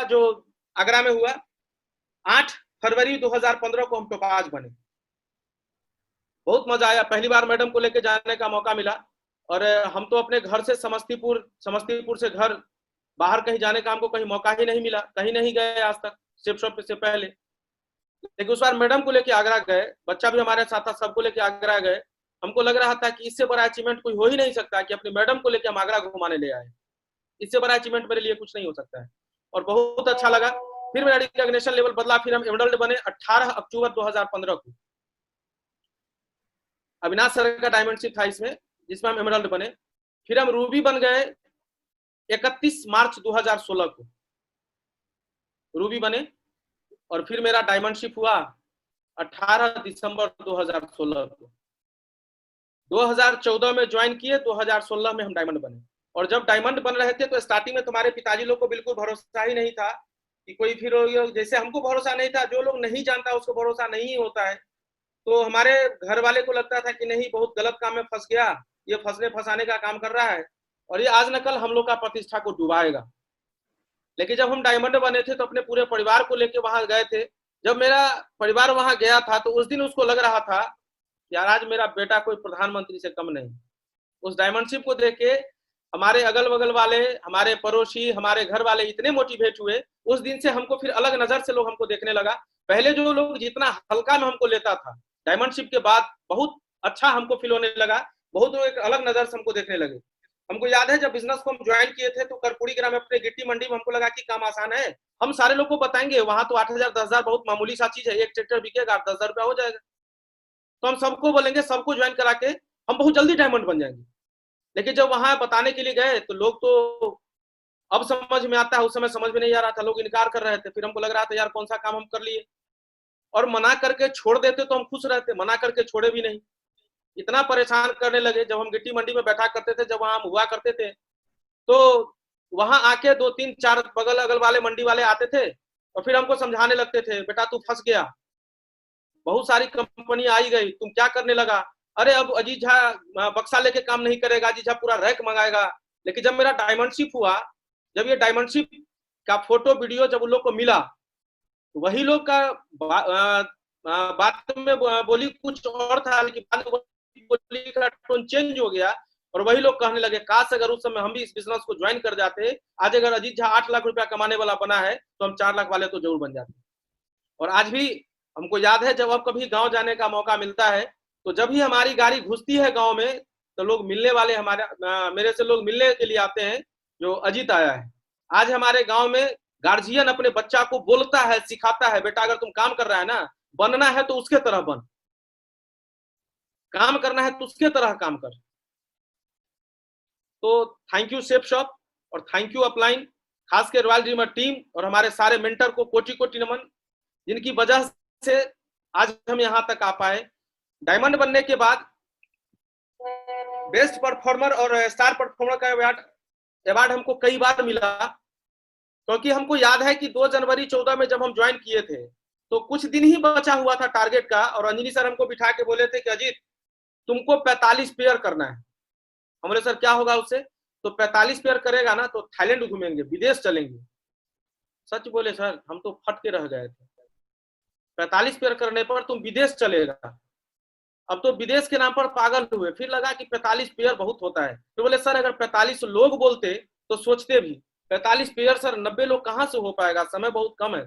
जो आगरा में हुआ। 8 फरवरी 2015 को हम टोपाज बने। बहुत मजा आया, पहली बार मैडम को लेके जाने का मौका मिला। और हम तो अपने घर से समस्तीपुर से घर बाहर कहीं जाने का हमको कहीं मौका ही नहीं मिला, कहीं नहीं गए आज तक शिप शॉप से पहले। लेकिन उस बार मैडम को लेके आगरा गए, बच्चा भी हमारे साथ था, सबको लेके आगरा गए। हमको लग रहा था कि इससे बड़ा अचीवमेंट कोई हो ही नहीं सकता कि अपनी मैडम को लेके हम आगरा घुमाने ले आए। इससे बड़ा अचीवमेंट मेरे लिए कुछ नहीं हो सकता है, और बहुत अच्छा लगा। फिर मेरा रिकॉग्निशन लेवल बदला, फिर हम एमरल्ड बने 18 अक्टूबर 2015 को। अविनाश सर का डायमंडशिप था इसमें, जिसमें हम एमरल्ड बने। फिर हम रूबी बन गए 31 मार्च 2016 को, रूबी बने। और फिर मेरा डायमंडशिप हुआ 18 दिसंबर 2016 को। 2014 में ज्वाइन किए, 2016 में हम डायमंड बने। और जब डायमंड बन रहे थे तो स्टार्टिंग में तुम्हारे पिताजी लोग को बिल्कुल भरोसा ही नहीं था कि कोई फिर, जैसे हमको भरोसा नहीं था, जो लोग नहीं जानता उसको भरोसा नहीं होता है। तो हमारे घर वाले को लगता था कि नहीं, बहुत गलत काम में फंस गया, ये फंसने फंसाने का काम कर रहा है और ये आज न कल हम लोग का प्रतिष्ठा को डुबाएगा। लेकिन जब हम डायमंड बने थे तो अपने पूरे परिवार को लेके वहां गए थे। जब मेरा परिवार वहां गया था तो उस दिन उसको लग रहा था यार आज मेरा बेटा कोई प्रधानमंत्री से कम नहीं। उस डायमंडशिप को देख के हमारे अगल बगल वाले, हमारे पड़ोसी, हमारे घर वाले इतने मोटिवेट हुए। उस दिन से हमको फिर अलग नजर से लोग हमको देखने लगा। पहले जो लोग जितना हल्का में हमको लेता था, डायमंडशिप के बाद बहुत अच्छा हमको फील होने लगा। बहुत लोग एक अलग नजर से हमको देखने लगे। हमको याद है जब बिजनेस को हम ज्वाइन किए थे तो कर्पूरी ग्राम में अपने गिट्टी मंडी में हमको लगा कि काम आसान है, हम सारे लोग को बताएंगे वहां तो 8,000 10,000 बहुत मामूली सा चीज है, एक ट्रैक्टर बिकेगा 10,000 रुपया हो जाएगा, तो हम सबको बोलेंगे, सबको ज्वाइन करा के हम बहुत जल्दी डायमंड बन जाएंगे। लेकिन जब वहां बताने के लिए गए तो लोग तो अब समझ में आता है, उस समय समझ में नहीं आ रहा था, लोग इनकार कर रहे थे। फिर हमको लग रहा था यार कौन सा काम हम कर लिए, और मना करके छोड़ देते तो हम खुश रहते, मना करके छोड़े भी नहीं। इतना परेशान करने लगे। जब हम गिट्टी मंडी में बैठा करते थे, जब वहां हम हुआ करते थे, तो वहां आके 2-3-4 बगल अगल वाले मंडी वाले आते थे और फिर हमको समझाने लगते थे, बेटा तू फंस गया, बहुत सारी कंपनी आई गई, तुम क्या करने लगा, अरे अब अजीत झा बक्सा लेके काम नहीं करेगा, अजीत झा पूरा रैक मंगाएगा। लेकिन जब मेरा डायमंडशिप हुआ, जब ये डायमंडशिप का फोटो वीडियो जब उन लोग को मिला, तो वही लोग का बात में बोली कुछ और था, लेकिन बाद में बोली का टोन चेंज हो गया और वही लोग कहने लगे काश अगर उस समय हम भी इस बिजनेस को ज्वाइन कर जाते, आज अगर अजीत झा 8 लाख रुपया कमाने वाला बना है तो हम 4 लाख वाले तो जरूर बन जाते। और आज भी हमको याद है जब अब कभी गांव जाने का मौका मिलता है तो जब भी हमारी गाड़ी घुसती है गांव में तो लोग मिलने वाले हमारे मेरे से लोग मिलने के लिए आते हैं जो अजीत आया है। आज हमारे गांव में गार्जियन अपने बच्चा को बोलता है, सिखाता है, बेटा अगर तुम काम कर रहा है ना, बनना है तो उसके तरह बन, काम करना है तो उसके तरह काम कर। तो थैंक यू शेप शॉप और थैंक यू अपलाइन, खास के रॉयल ड्रीमर टीम और हमारे सारे मेंटर को कोटि कोटि नमन, जिनकी वजह से आज हम यहां तक आ पाए। डायमंड बनने के बाद बेस्ट परफॉर्मर और स्टार परफॉर्मर का अवार्ड हमको कई बार मिला, क्योंकि हमको याद है कि 2 जनवरी 14 में जब हम ज्वाइन किए थे तो कुछ दिन ही बचा हुआ था टारगेट का, और अंजनी सर हमको बिठा के बोले थे कि अजीत तुमको 45 पेयर करना है। हमने सर क्या होगा उससे, तो 45 पेयर करेगा ना तो थाईलैंड घूमेंगे, विदेश चलेंगे। सच बोले सर, हम तो फट के रह गए थे, 45 पेयर करने पर तुम विदेश चलेगा। अब तो विदेश के नाम पर पागल हुए। फिर लगा कि 45 पेयर बहुत होता है, तो बोले सर अगर 45 लोग बोलते तो सोचते भी, 45 पेयर सर 90 लोग कहां से हो पाएगा, समय बहुत कम है।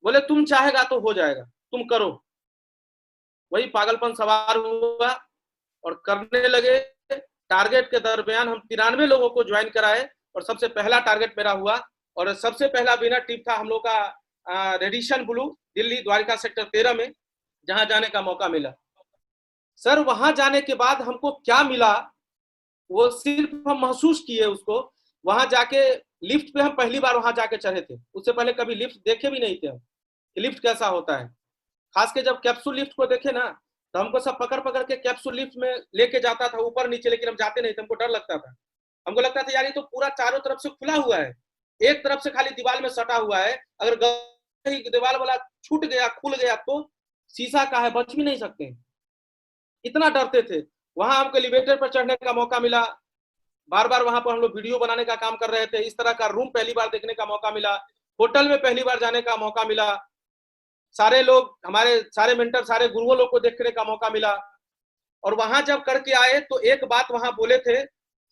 बोले तुम चाहेगा तो हो जाएगा, तुम करो। वही पागलपन सवार हुआ और करने लगे। टारगेट के दरमियान हम 93 लोगों को ज्वाइन कराए और सबसे पहला टारगेट मेरा हुआ, और सबसे पहला विनर टीम था हम लोग का Radisson blue, Delhi Dwarka sector 13 में, जहां जाने का मौका मिला। सर वहां जाने के बाद हमको क्या मिला वो सिर्फ हम महसूस किए उसको। वहां जाके लिफ्ट पे हम पहली बार वहां जाके चढ़े थे, उससे पहले कभी लिफ्ट देखे भी नहीं थे हम कि लिफ्ट कैसा होता है। खास के जब कैप्सूल लिफ्ट को देखे ना तो हमको सब पकड़ पकड़ के कैप्सूल लिफ्ट में लेके जाता था ऊपर नीचे, लेकिन हम जाते नहीं थे, हमको डर लगता था। हमको लगता था यार ये तो पूरा चारों तरफ से खुला हुआ है, एक तरफ से खाली दीवार में सटा हुआ है, अगर दीवार वाला छूट गया खुल गया तो शीशा का है, बच भी नहीं सकते, इतना डरते थे। वहां हमको एलिवेटर पर चढ़ने का मौका मिला, बार बार वहां पर हम लोग वीडियो बनाने का काम कर रहे थे, इस तरह का रूम पहली बार देखने का मौका मिला। होटल में पहली बार जाने का मौका मिला, सारे लोग हमारे सारे मेंटर सारे गुरुओं लोग को देखने का मौका मिला। और वहां जब करके आए तो एक बात वहां बोले थे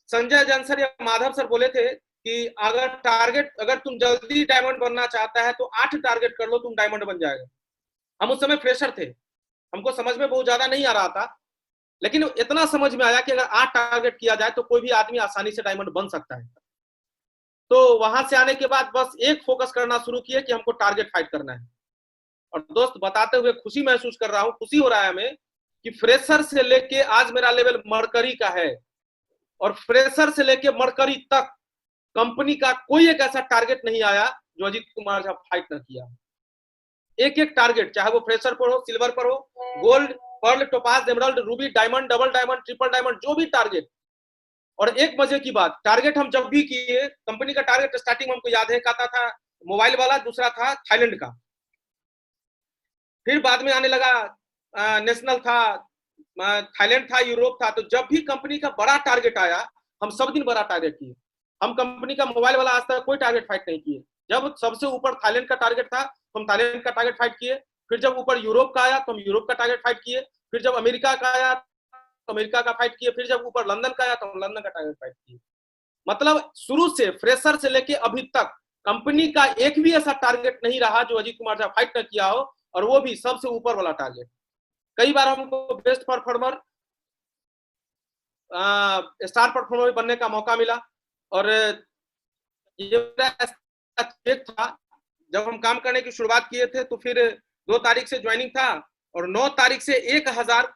संजय जैन सर या माधव सर, बोले थे कि अगर तुम जल्दी डायमंड बनना चाहता है तो 8 टारगेट कर लो, तुम डायमंड बन जाएगा। हम उस समय फ्रेशर थे, हमको समझ में बहुत ज्यादा नहीं आ रहा था, लेकिन इतना समझ में आया कि अगर 8 टारगेट किया जाए तो कोई भी आदमी आसानी से डायमंड बन सकता है। तो वहां से आने के बाद बस एक फोकस करना शुरू किए कि हमको टारगेट फाइट करना है। और दोस्त बताते हुए खुशी महसूस कर रहा हूं, खुशी हो रहा है हमें कि फ्रेशर से लेके आज मेरा लेवल मरकरी का है, और फ्रेशर से लेके मरकरी तक कंपनी का कोई एक ऐसा टारगेट नहीं आया जो अजीत कुमार झा फाइट न किया। एक एक टारगेट, चाहे वो फ्रेशर पर हो, सिल्वर पर हो, gold, pearl, topaz, emerald, ruby, diamond, double diamond, triple diamond, जो भी टारगेट। और एक मजे की बात, टारगेट हम जब भी किए, कंपनी का टारगेट स्टार्टिंग में हमको याद है, कहता था मोबाइल वाला, दूसरा था थाईलैंड का, फिर बाद में आने लगा नेशनल था, थाईलैंड था, यूरोप था। तो जब भी कंपनी का बड़ा टारगेट आया, हम सब दिन बड़ा टारगेट किए। हम कंपनी का मोबाइल वाला आज तक कोई टारगेट फाइट नहीं किए। जब सबसे ऊपर थाईलैंड का टारगेट था तो हम थाईलैंड का टारगेट फाइट किए, फिर जब ऊपर यूरोप का आया तो हम यूरोप का टारगेट फाइट किए, फिर जब अमेरिका का आया तो अमेरिका का फाइट किए, फिर जब ऊपर लंदन का आया तो हम लंदन का टारगेट फाइट किए। मतलब शुरू से फ्रेशर से लेके अभी तक कंपनी का एक भी ऐसा टारगेट नहीं रहा जो अजीत कुमार झा फाइट न किया हो, और वो भी सबसे ऊपर वाला टारगेट। कई बार हमको बेस्ट परफॉर्मर, स्टार परफॉर्मर बनने का मौका मिला। और ये चेक था, जब हम काम करने की शुरुआत किए थे तो फिर 2 तारीख से ज्वाइनिंग था, और 9 तारीख से 1000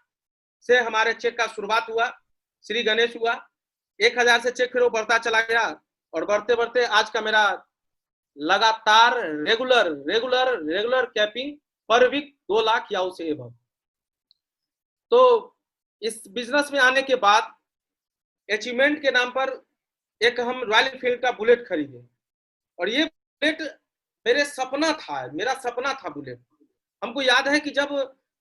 से हमारे चेक का शुरुआत हुआ, श्री गणेश हुआ। 1000 से चेक फिर वो बढ़ता चला गया, और बढ़ते बढ़ते आज का मेरा लगातार रेगुलर कैपिंग पर वीक 2 लाख या उससे एबव। तो इस बिजनेस में आने के बाद अचीवमेंट के नाम पर एक हम रॉयल एनफील्ड का बुलेट खरीदे, और ये बुलेट मेरा सपना था बुलेट। हमको याद है कि जब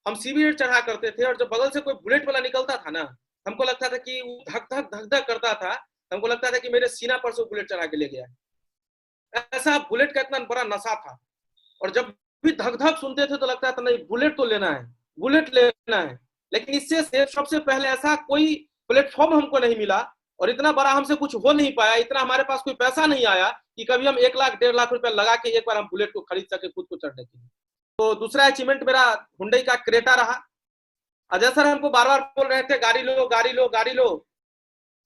हम सीबीएट चढ़ा करते थे और जब बगल से कोई बुलेट वाला निकलता था ना, हमको लगता था कि वो धक धक करता था, हमको लगता था कि मेरे सीना पर से बुलेट चढ़ा के ले गया। ऐसा बुलेट का इतना बड़ा नशा था, और जब भी धक धक सुनते थे तो लगता था नहीं बुलेट तो लेना है, बुलेट लेना है। लेकिन इससे सबसे पहले ऐसा कोई प्लेटफॉर्म हमको नहीं मिला, और इतना बड़ा हमसे कुछ हो नहीं पाया, इतना हमारे पास कोई पैसा नहीं आया कि कभी हम 1 लाख 1.5 लाख रुपया लगा के एक बार हम बुलेट को खरीद सके खुद को चढ़ने के लिए। तो दूसरा अचीवमेंट मेरा हुंडई का क्रेटा रहा। अजय सर हमको बार बार बोल रहे थे गाड़ी लो गाड़ी लो गाड़ी लो,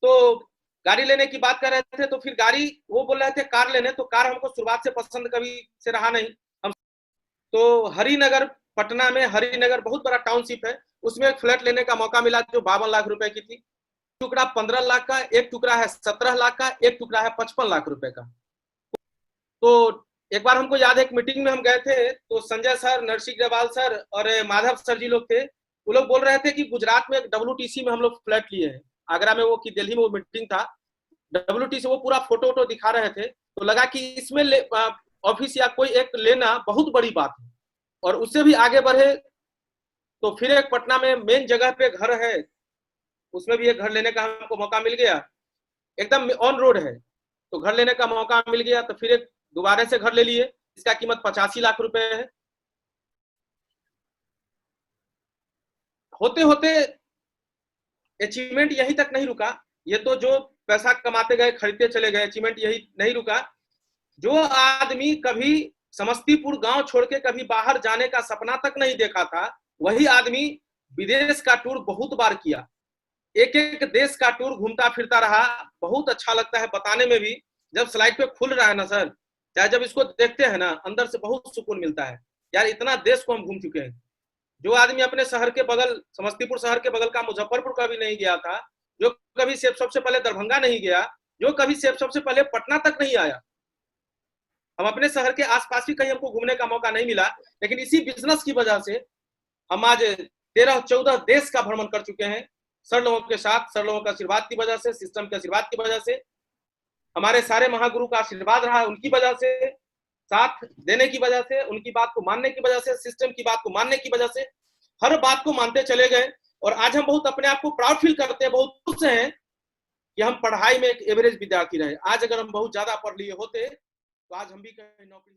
तो गाड़ी लेने की बात कर रहे थे, तो फिर गाड़ी वो बोल रहे थे कार लेने, तो कार हमको शुरुआत से पसंद कभी से रहा नहीं। हम तो हरिनगर, पटना में हरिनगर बहुत बड़ा टाउनशिप है, उसमें एक फ्लैट लेने का मौका मिला जो 52 लाख रुपए की थी। टुकड़ा 15 लाख का, एक टुकड़ा है 17 लाख का, एक टुकड़ा है 55 लाख रुपए का। तो एक बार हमको याद है एक मीटिंग में हम गए थे, तो संजय सर, नरसिंह ग्रेवाल सर और माधव सर जी लोग थे। वो लोग बोल रहे थे कि गुजरात में WTC में हम लोग फ्लैट लिए हैं, आगरा में वो कि दिल्ली में वो मीटिंग था, WTC वो पूरा फोटो वोटो दिखा रहे थे। तो लगा कि इसमें ऑफिस या कोई एक लेना बहुत बड़ी बात है, और उससे भी आगे बढ़े। तो फिर एक पटना में मेन जगह पे घर है, उसमें भी एक घर लेने का हमको मौका मिल गया, एकदम ऑन रोड है, तो घर लेने का मौका मिल गया। तो फिर एक दोबारा से घर ले लिए, इसका कीमत 85 लाख रुपए है। होते होते अचीवमेंट यहीं तक नहीं रुका, ये तो जो पैसा कमाते गए खरीदते चले गए, अचीवमेंट यही नहीं रुका। जो आदमी कभी समस्तीपुर गांव छोड़ के कभी बाहर जाने का सपना तक नहीं देखा था, वही आदमी विदेश का टूर बहुत बार किया, एक एक देश का टूर घूमता फिरता रहा। बहुत अच्छा लगता है बताने में भी, जब स्लाइड पे खुल रहा है ना सर, चाहे जब इसको देखते हैं ना, अंदर से बहुत सुकून मिलता है यार, इतना देश को हम घूम चुके हैं। जो आदमी अपने शहर के बगल, समस्तीपुर शहर के बगल का मुजफ्फरपुर कभी नहीं गया था, जो कभी सबसे पहले दरभंगा नहीं गया, जो कभी सबसे पहले पटना तक नहीं आया, हम अपने शहर के आसपास भी कहीं हमको घूमने का मौका नहीं मिला, लेकिन इसी बिजनेस की वजह से हम आज 13-14 देश का भ्रमण कर चुके हैं, सर लोगों के साथ, सर लोगों के आशीर्वाद की वजह से, सिस्टम के आशीर्वाद की वजह से, हमारे सारे महागुरु का आशीर्वाद रहा उनकी वजह से, साथ देने की वजह से, उनकी बात को मानने की वजह से, सिस्टम की बात को मानने की वजह से, हर बात को मानते चले गए। और आज हम बहुत अपने आप को प्राउड फील करते हैं, बहुत खुश हैं कि हम पढ़ाई में एक एवरेज विद्यार्थी रहे। आज अगर हम बहुत ज्यादा पढ़ लिए होते तो आज हम भी कहीं नौकरी